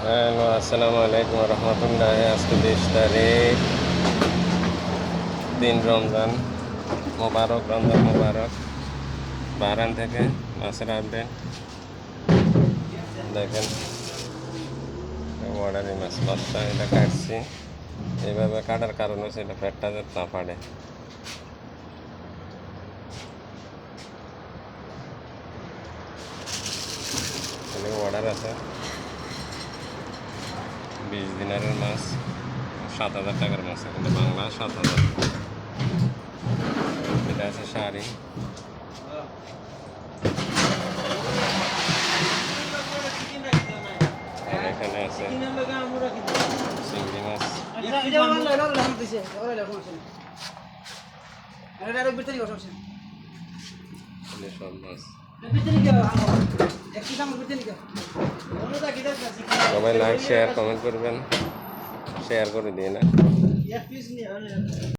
Hello, আসসালামু আলাইকুম রহমতুল্লাহ। আজকে 20 তারিখ, রমজান মোবারক। রমজান মোবারক। বাহরান থেকে মাছের আপডেট দেখেন। অর্ডারি মাছ পাঁচটা, এটা কাটছি। এইভাবে কাটার কারণ হচ্ছে এটা পেটটা যাতে না পারে। অর্ডার আছে 20 দিনারের মাছ, 7,000 টাকার মাছ, কিন্তু বাংলা 7,000। এটা আছে শাড়ি, এখানে আছে চিংড়ি মাছ, সব মাছ। সবাই লাইক শেয়ার কমেন্ট করবেন, শেয়ার করে দিয়ে না।